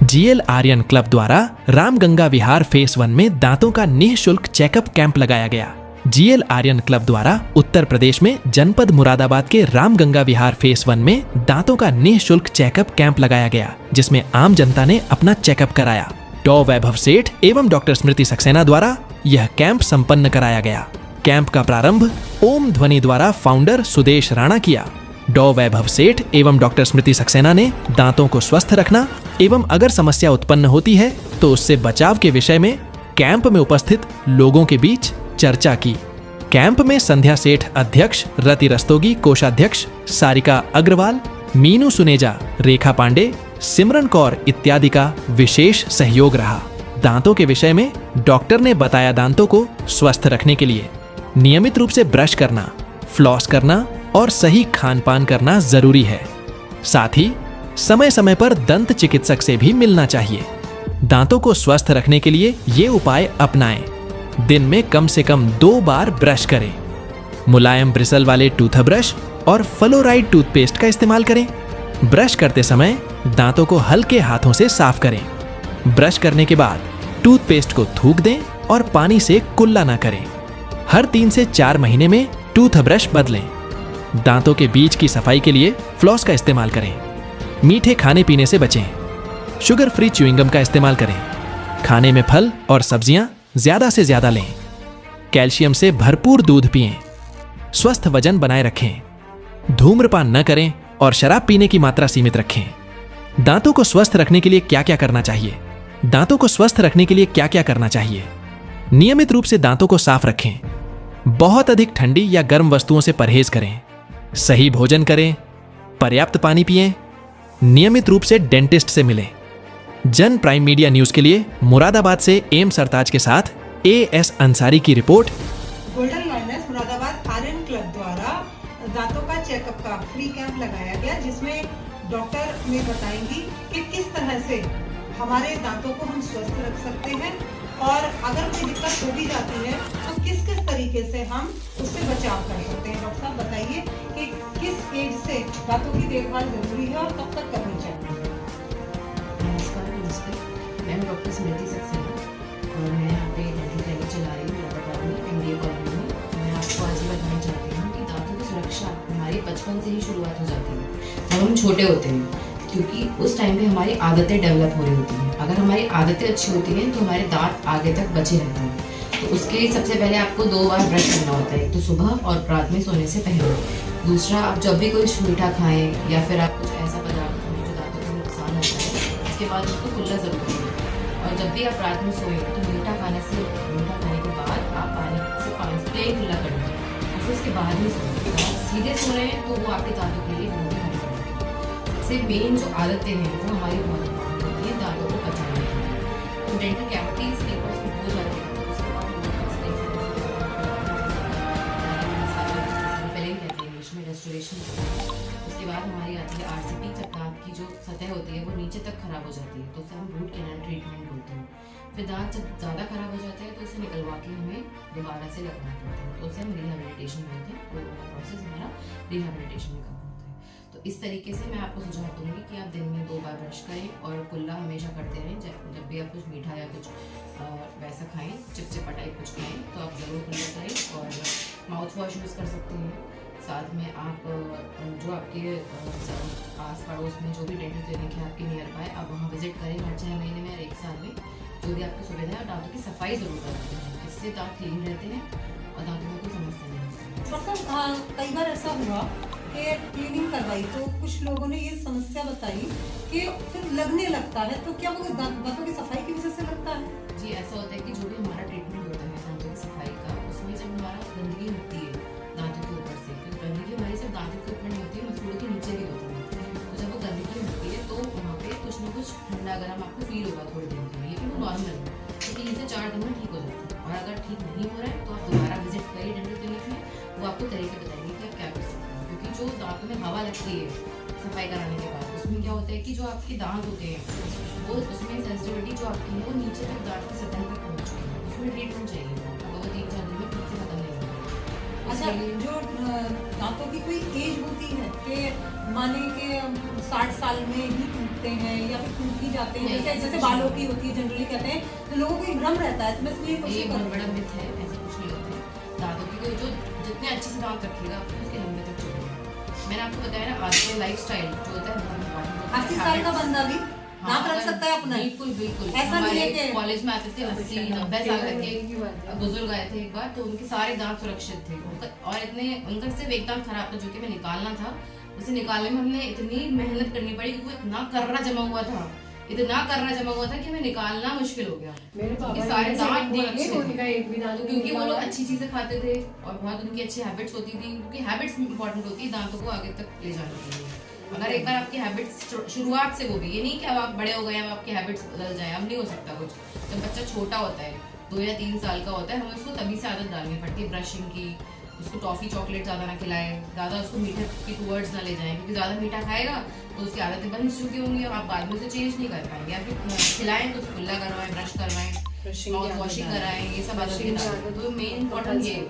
GL Aryan club द्वारा रामगंगा विहार face 1 में दांतों का निःशुल्क चेकअप कैंप लगाया गया। जीएल आर्यन क्लब द्वारा उत्तर प्रदेश में जनपद मुरादाबाद के रामगंगा विहार फेस 1 में दांतों का निःशुल्क चेकअप कैंप लगाया गया, जिसमें आम जनता ने अपना चेकअप कराया। डॉ वैभव सेठ एवं डॉक्टर स्मृति सक्सेना द्वारा यह कैंप संपन्न कराया गया। कैंप का प्रारंभ ओम ध्वनि द्वारा फाउंडर सुदेश राणा किया। डॉ वैभव सेठ एवं डॉक्टर स्मृति सक्सेना ने दांतों को स्वस्थ रखना एवं अगर समस्या उत्पन्न होती है तो उससे बचाव के विषय में कैंप में उपस्थित लोगों के बीच चर्चा की। कैंप में संध्या सेठ अध्यक्ष, रति रस्तोगी कोषाध्यक्ष, सारिका अग्रवाल, मीनू सुनेजा, रेखा पांडे, सिमरन कौर इत्यादि का विशेष सहयोग रहा। दांतों के विषय में डॉक्टर ने बताया दांतों को स्वस्थ रखने के लिए नियमित रूप से ब्रश करना, फ्लॉस करना और सही खान पान करना जरूरी है। साथ ही समय समय पर दंत चिकित्सक से भी मिलना चाहिए। दांतों को स्वस्थ रखने के लिए ये उपाय अपनाएं। दिन में कम से कम 2 बार ब्रश करें। मुलायम ब्रिसल वाले टूथब्रश और फ्लोराइड टूथपेस्ट का इस्तेमाल करें। ब्रश करते समय दांतों को हल्के हाथों से साफ करें। ब्रश करने के बाद टूथपेस्ट को थूक दें और पानी से कुल्ला ना करें। हर 3 से 4 महीने में टूथब्रश बदलें। दांतों के बीच की सफाई के लिए फ्लॉस का इस्तेमाल करें। मीठे खाने पीने से बचें। शुगर फ्री च्युइंगम का इस्तेमाल करें। खाने में फल और सब्जियां ज्यादा से ज्यादा लें। कैल्शियम से भरपूर दूध पिएं। स्वस्थ वजन बनाए रखें। धूम्रपान न करें और शराब पीने की मात्रा सीमित रखें। दांतों को स्वस्थ रखने के लिए क्या क्या करना चाहिए? दांतों को स्वस्थ रखने के लिए क्या क्या करना चाहिए? नियमित रूप से दांतों को साफ रखें। बहुत अधिक ठंडी या गर्म वस्तुओं से परहेज करें। सही भोजन करें। पर्याप्त पानी पिएं। नियमित रूप से डेंटिस्ट से मिलें। जन प्राइम मीडिया न्यूज के लिए मुरादाबाद से एम सरताज के साथ एएस अंसारी की report. Golden gardens Moradabad Aryan club द्वारा दांतों का चेकअप का फ्री कैंप लगाया गया, जिसमें डॉक्टर ने बताएंगी कि किस तरह से हमारे दांतों को हम स्वस्थ रख सकते हैं और अगर कोई दिक्कत हो भी जाती है तो किस किस तरीके से हम उससे बचाव कर सकते हैं। डॉक्टर साहब बताइए कि किस एज से दांतों की देखभाल जरूरी है और कब तक करनी चाहिए। नमस्ते, मैं डॉक्टर स्मृति सक्सेना और मैं यहाँ पे डेंटल क्लिनिक चला रही हूँ मुरादाबाद में, एमडीए कॉलोनी में। मैं आपको आज ये बताना चाहती हूँ कि दांतों की सुरक्षा हमारी बचपन से ही शुरुआत हो जाती है जब हम छोटे होते हैं, क्योंकि उस टाइम पे हमारी आदतें डेवलप हो रही होती हैं। अगर हमारी आदतें अच्छी होती हैं तो हमारे दांत आगे तक बचे रहते हैं। तो उसके लिए सबसे पहले आपको 2 बार ब्रश करना होता है, एक तो सुबह और रात में सोने से पहले। दूसरा, आप जब भी कुछ मीठा खाएं या फिर आप कुछ ऐसा पदार्थ खाएं जो दांतों को नुकसान होता है, उसके बाद उसको खुला जरूर करें। और जब भी आप रात में सोएं तो मीठा खाने के बाद आप पानी से प्लेन खुला कर दें, फिर उसके बाद ही सोएं। आप सीधे सो रहे हैं तो वो आपके दांतों के लिए बहुत ही हानिकारक है। सबसे मेन जो आदतें हैं वो हमारी बहुत इंपॉर्टेंट होती है दांतों को बचाने के लिए। तो डेंटल कैविटीज एक बार हो जाती है तो उसके बाद पहले कहते हैं इंग्लिश में रेस्टोरेशन। उसके बाद हमारी आती है आरसीपी, जब दांत की जो सतह होती है वो नीचे तक खराब हो जाती है तो उसे हम रूट कैनाल ट्रीटमेंट बोलते हैं। फिर दांत जब ज़्यादा खराब हो जाता है तो उसे निकलवा के हमें दोबारा से लगना पड़ता है, तो उसे हम रिहेबिलिटेशन बोलते हैं। तो प्रोसेस हमारा रिहेबिलिटेशन का होता है। तो इस तरीके से मैं आपको सुझाव दूंगी कि आप दिन में 2 बार ब्रश करें और कुल्ला हमेशा करते रहें। जब भी आप कुछ मीठा या कुछ वैसा खाएं, चिपचिपा टाइप कुछ खाएं तो आप ज़रूर कुल्ला करें। और माउथ वॉश यूज़ कर सकते हैं। साथ में आप जो आपके आस पड़ोस में जो भी डेंटल क्लिनिक है आपके नियर बाय, आप वहाँ विजिट करें हर 6 महीने में और 1 साल में, जो भी आपकी सुविधा है। और दांतों की सफाई ज़रूर करते हैं, इससे दांत क्लीन रहते हैं और दांतों में कोई समस्या नहीं होती। डॉक्टर, कई बार ऐसा हुआ कि क्लीनिंग करवाई तो कुछ लोगों ने ये समस्या बताई कि फिर लगने लगता है, तो क्या वो दांतों की सफाई की वजह से लगता है? जी, ऐसा होता है कि जो भी हमारा ट्रीटमेंट होता है दांतों की सफाई का, उसमें जब हमारा गंदगी होती है दांतों के ऊपर से, क्योंकि गंदगी हमारी सिर्फ दांतों के ऊपर नहीं होती है, मसूड़ों के नीचे भी होती है। तो जब वो गंदगी होती है तो वहाँ पे कुछ ना कुछ ठंडा गर्म आपको फील होगा थोड़ी देर के लिए, लेकिन वो नॉर्मल है। तो 3 से 4 दिन में ठीक हो जाता है। और अगर ठीक नहीं हो रहा है तो आप दोबारा विजिट करिए डेंटल क्लिनिक में, वो आपको तरीके बताएंगे कि आप क्या कर सकते हैं। क्योंकि जो दांतों में हवा लगती है सफाई कराने के बाद, उसमें क्या होता है कि जो आपके दांत होते हैं वो उसमें सेंसिटिविटी जो आपकी है वो नीचे तक दांत की सतह तक पहुँच चुकी है, उसमें ट्रीटमेंट चाहिए। अगर वो 3-4 दिन में ठीक से खत्म नहीं होगा, उस अच्छा, जो दांतों की कोई एज होती है कि माने कि 60 साल में ही टूटते हैं या फिर टूट ही जाते हैं, जैसे जैसे बालों की होती है जनरली कहते हैं, तो लोगों को एक भ्रम रहता है, तो मैं इसलिए ये क्वेश्चन बहुत कर बड़ा मिथ है, ऐसा कुछ नहीं होता है। दांतों की कोई जो जितने अच्छे से दांत रखेगा उसके लंबे तक चलेगा। मैंने आपको बताया ना, आज का लाइफस्टाइल जो होता है बहुत इम्पोर्टेंट होता है। 80 साल का बंदा भी हाँ, दांत रख सकता है अपना? बिल्कुल बिल्कुल। ऐसा नहीं है हमारे कि कॉलेज में आते थे 80-90 साल तक के बुजुर्ग आए थे एक बार, तो उनके सारे दांत सुरक्षित थे और इतने, उनका सिर्फ एक दांत खराब था जो कि मैं निकालना था, उसे निकालने में हमने इतनी मेहनत करनी पड़ी क्योंकि इतना कर्रा जमा हुआ था कि हमें निकालना मुश्किल हो गया। मेरे पापा सारे दांत बहुत बहुत अच्छे थे। उनका एक भी दांत क्योंकि वो लोग अच्छी चीजें खाते थे और बहुत उनकी अच्छी हैबिट्स होती थी, क्योंकि हैबिट्स इंपॉर्टेंट होती है दांतों को आगे तक ले जाने के लिए। अगर एक बार आपकी हैबिट्स शुरुआत से, वो भी ये नहीं कि अब आप बड़े हो गए अब आपकी हैबिट्स बदल जाए, अब नहीं हो सकता कुछ। जब बच्चा छोटा होता है 2 या 3 साल का होता है, हमें उसको तभी से आदत डालनी पड़ती है ब्रशिंग की, उसको टॉफी चॉकलेट ज़्यादा ना खिलाएं, ज़्यादा उसको मीठे की टूवर्ड्स ना ले जाएं, क्योंकि ज़्यादा मीठा खाएगा तो उसकी आदतें बन चुकी होंगी और आप बाद में उसे चेंज नहीं कर पाएंगे। या फिर खिलाएं तो कुल्ला करवाएं, ब्रश करवाएं, माउथ वॉशिंग कराएं, ये सब आदतें डालें। तो मेन इंपॉर्टेंट ये है।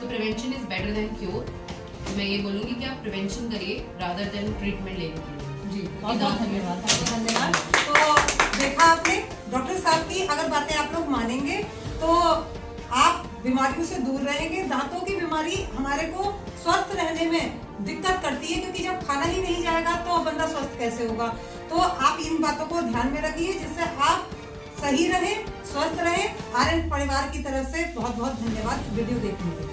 तो prevention is better than cure. तो मैं ये बोलूँगी कि आप प्रिवेंशन करिए रादर देन ट्रीटमेंट लेने के लिए। जी, बहुत बहुत धन्यवाद, धन्यवाद। तो देखा आपने डॉक्टर साहब की अगर बातें आप लोग मानेंगे तो आप बीमारियों से दूर रहेंगे। दांतों की बीमारी हमारे को स्वस्थ रहने में दिक्कत करती है, क्योंकि जब खाना ही नहीं जाएगा तो बंदा स्वस्थ कैसे होगा। तो आप इन बातों को ध्यान में रखिए जिससे आप सही रहे, स्वस्थ रहे। आर्यन परिवार की तरफ से बहुत बहुत धन्यवाद वीडियो देखने के लिए।